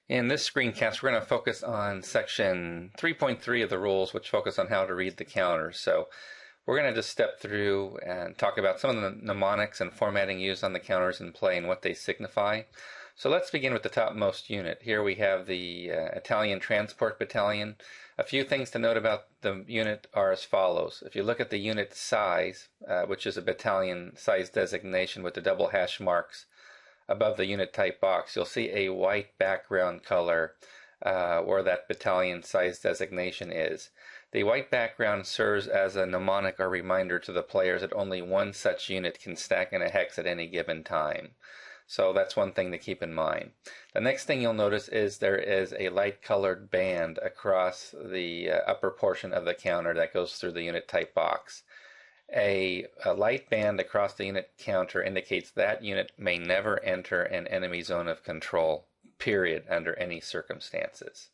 In this screencast, we're going to focus on section 3.3 of the rules, which focus on how to read the counters. So we're going to just step through and talk about some of the mnemonics and formatting used on the counters in play and what they signify. So let's begin with the topmost unit. Here we have the Italian Transport Battalion. A few things to note about the unit are as follows. If you look at the unit size, which is a battalion size designation with the double hash marks above the unit type box, you'll see a white background color where that battalion size designation is. The white background serves as a mnemonic or reminder to the players that only one such unit can stack in a hex at any given time. So that's one thing to keep in mind. The next thing you'll notice is there is a light colored band across the upper portion of the counter that goes through the unit type box. A light band across the unit counter indicates that unit may never enter an enemy zone of control, period, under any circumstances.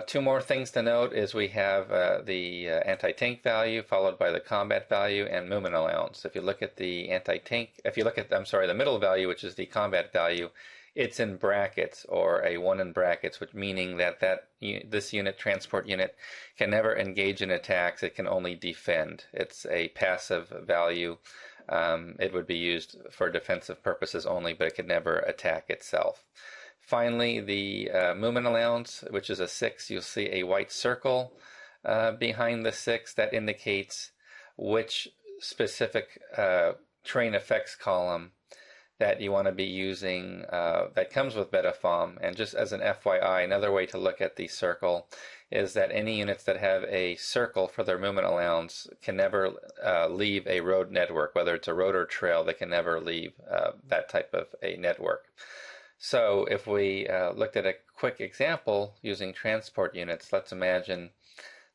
Two more things to note is we have the anti-tank value followed by the combat value and movement allowance. If you look at the anti-tank, the middle value, which is the combat value, it's in brackets, or a 1 in brackets, which meaning that this unit, transport unit, can never engage in attacks. It can only defend. It's a passive value. It would be used for defensive purposes only, but it could never attack itself. Finally, the movement allowance, which is a 6, you'll see a white circle behind the 6 that indicates which specific terrain effects column that you want to be using that comes with Beda Fomm. And just as an FYI, another way to look at the circle is that any units that have a circle for their movement allowance can never leave a road network, whether it's a road or trail. They can never leave that type of a network. So if we looked at a quick example using transport units, let's imagine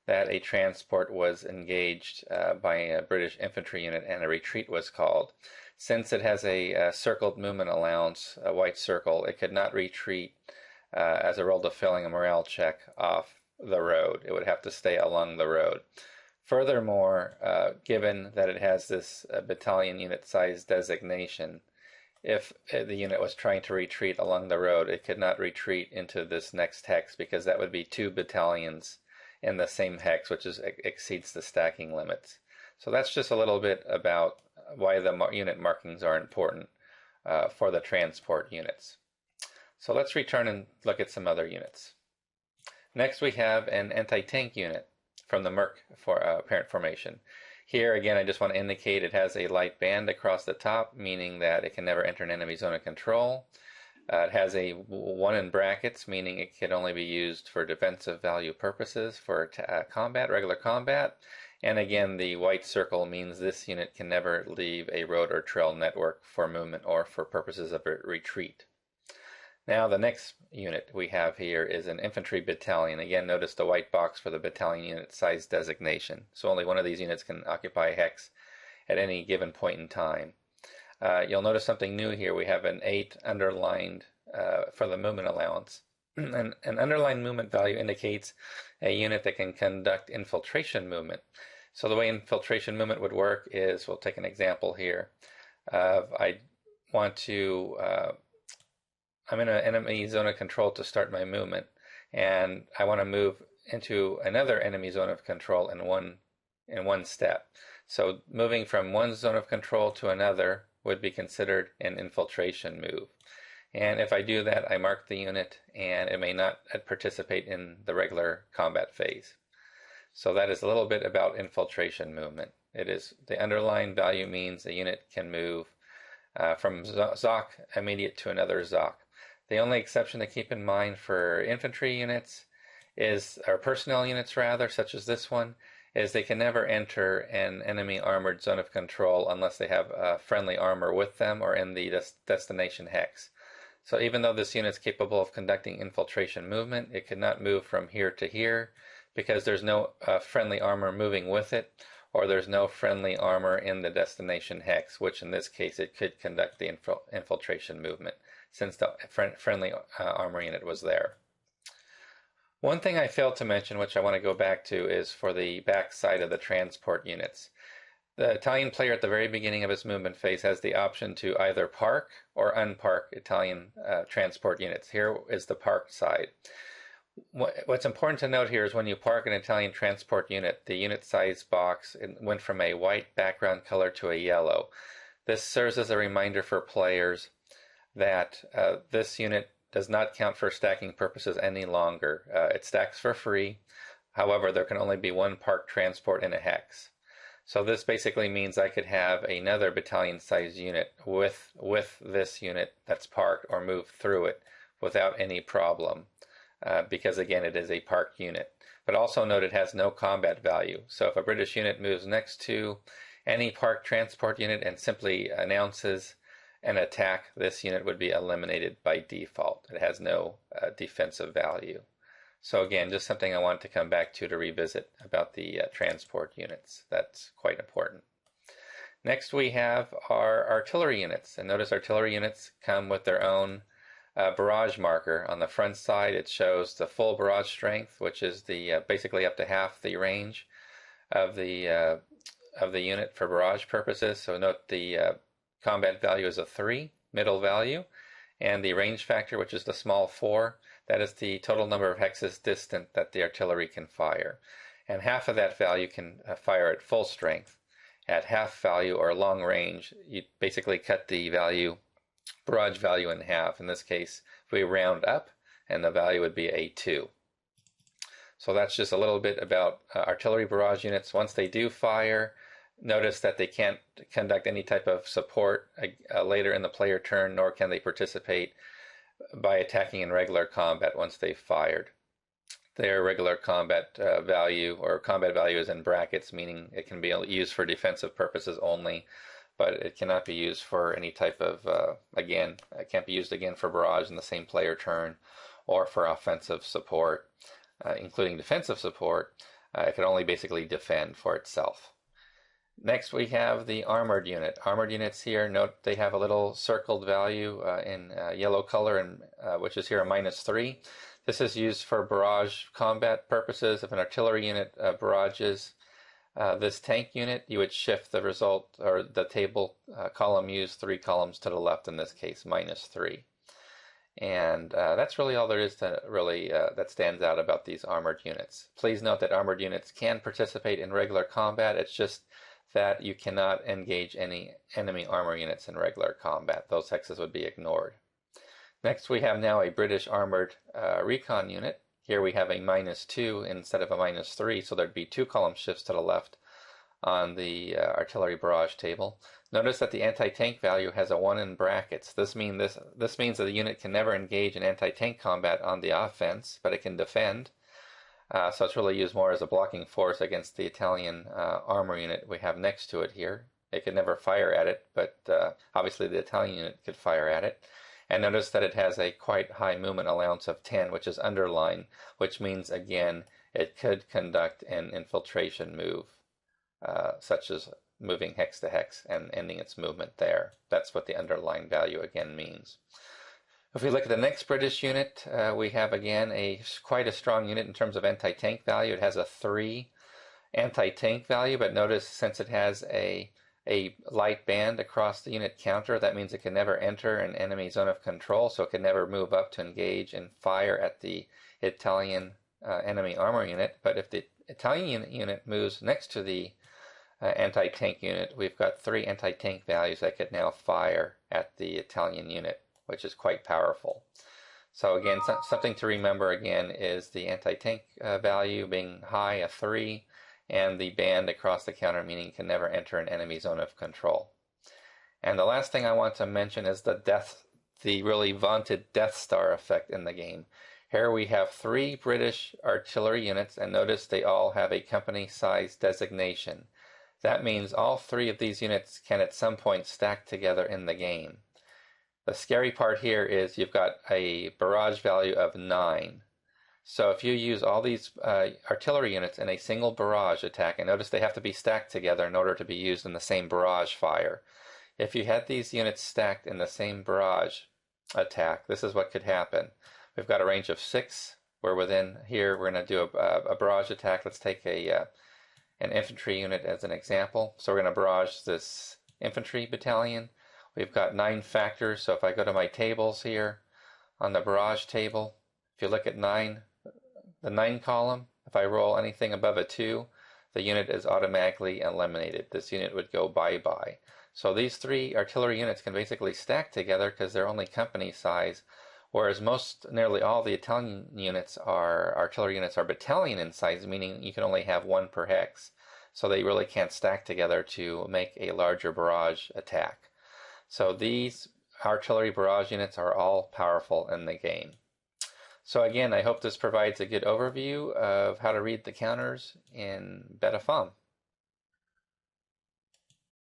that a transport was engaged by a British infantry unit and a retreat was called. Since it has a circled movement allowance, a white circle, it could not retreat as a result of failing a morale check off the road. It would have to stay along the road. Furthermore, given that it has this battalion unit size designation, if the unit was trying to retreat along the road, it could not retreat into this next hex because that would be 2 battalions in the same hex, which exceeds the stacking limits. So that's just a little bit about why the unit markings are important for the transport units. So let's return and look at some other units. Next we have an anti-tank unit from the Merc parent formation. Here again, I just want to indicate it has a light band across the top, meaning that it can never enter an enemy zone of control. It has a 1 in brackets, meaning it can only be used for defensive value purposes for regular combat. And again, the white circle means this unit can never leave a road or trail network for movement or for purposes of a retreat. Now the next unit we have here is an infantry battalion. Again, notice the white box for the battalion unit size designation. So only one of these units can occupy a hex at any given point in time. You'll notice something new here. We have an 8 underlined for the movement allowance. An underlined movement value indicates a unit that can conduct infiltration movement. So the way infiltration movement would work is, we'll take an example here. I want to I'm in an enemy zone of control to start my movement, and I want to move into another enemy zone of control in one step. So moving from one zone of control to another would be considered an infiltration move. And if I do that, I mark the unit, and it may not participate in the regular combat phase. So that is a little bit about infiltration movement. It is the underlying value means a unit can move from ZOC immediate to another ZOC. The only exception to keep in mind for infantry units or personnel units rather, such as this one, is they can never enter an enemy armored zone of control unless they have friendly armor with them or in the destination hex. So even though this unit is capable of conducting infiltration movement, it could not move from here to here because there's no friendly armor moving with it, or there's no friendly armor in the destination hex, which in this case it could conduct the infiltration movement since the friendly armor unit was there. One thing I failed to mention, which I want to go back to, is for the back side of the transport units. The Italian player at the very beginning of his movement phase has the option to either park or unpark Italian transport units. Here is the parked side. What's important to note here is when you park an Italian transport unit, the unit size box went from a white background color to a yellow. This serves as a reminder for players that this unit does not count for stacking purposes any longer. It stacks for free. However, there can only be one parked transport in a hex. So this basically means I could have another battalion size unit with this unit that's parked or move through it without any problem. Because again, it is a parked unit. But also note it has no combat value. So if a British unit moves next to any parked transport unit and simply announces an attack, this unit would be eliminated by default. It has no defensive value. So again, just something I want to come back to revisit about the transport units. That's quite important. Next we have our artillery units. And notice artillery units come with their own barrage marker. On the front side it shows the full barrage strength, which is the basically up to half the range of the unit for barrage purposes. So note the combat value is a 3, middle value, and the range factor, which is the small 4, that is the total number of hexes distant that the artillery can fire. And half of that value can fire at full strength. At half value or long range, you basically cut the barrage value in half. In this case, if we round up, and the value would be a 2. So that's just a little bit about artillery barrage units. Once they do fire, notice that they can't conduct any type of support later in the player turn, nor can they participate by attacking in regular combat once they've fired. Their regular combat value or combat value is in brackets, meaning it can be used for defensive purposes only, but it cannot be used for any type of, again, it can't be used again for barrage in the same player turn or for offensive support, including defensive support. It can only basically defend for itself. Next we have the armored unit. Armored units here, note they have a little circled value in yellow color, and which is here a -3. This is used for barrage combat purposes. If an artillery unit barrages this tank unit, you would shift the result, or the table column used 3 columns to the left, in this case -3. And that's really all there is to really that stands out about these armored units. Please note that armored units can participate in regular combat. It's just that you cannot engage any enemy armor units in regular combat. Those hexes would be ignored. Next we have now a British armored recon unit. Here we have a -2 instead of a -3, so there'd be 2 column shifts to the left on the artillery barrage table. Notice that the anti-tank value has a 1 in brackets. This means that the unit can never engage in anti-tank combat on the offense, but it can defend. So it's really used more as a blocking force against the Italian armor unit we have next to it here. It could never fire at it, but obviously the Italian unit could fire at it. And notice that it has a quite high movement allowance of 10, which is underlined, which means, again, it could conduct an infiltration move, such as moving hex to hex and ending its movement there. That's what the underlined value again means. If we look at the next British unit, we have again quite a strong unit in terms of anti-tank value. It has a 3 anti-tank value, but notice since it has a light band across the unit counter, that means it can never enter an enemy zone of control, so it can never move up to engage and fire at the Italian enemy armor unit. But if the Italian unit moves next to the anti-tank unit, we've got 3 anti-tank values that could now fire at the Italian unit, which is quite powerful. So again, something to remember again is the anti-tank value being high, a 3, and the band across the counter, meaning it can never enter an enemy zone of control. And the last thing I want to mention is the really vaunted Death Star effect in the game. Here we have 3 British artillery units, and notice they all have a company size designation. That means all 3 of these units can at some point stack together in the game. The scary part here is you've got a barrage value of 9. So if you use all these artillery units in a single barrage attack, and notice they have to be stacked together in order to be used in the same barrage fire. If you had these units stacked in the same barrage attack, this is what could happen. We've got a range of 6. We're within here. We're going to do a barrage attack. Let's take a an infantry unit as an example. So we're going to barrage this infantry battalion. We've got 9 factors, so if I go to my tables here on the barrage table, if you look at 9, the 9 column, if I roll anything above a 2, the unit is automatically eliminated. This unit would go bye-bye. So these 3 artillery units can basically stack together because they're only company size, whereas nearly all the Italian artillery units are battalion in size, meaning you can only have 1 per hex. So they really can't stack together to make a larger barrage attack. So these artillery barrage units are all powerful in the game. So again, I hope this provides a good overview of how to read the counters in Beda Fomm.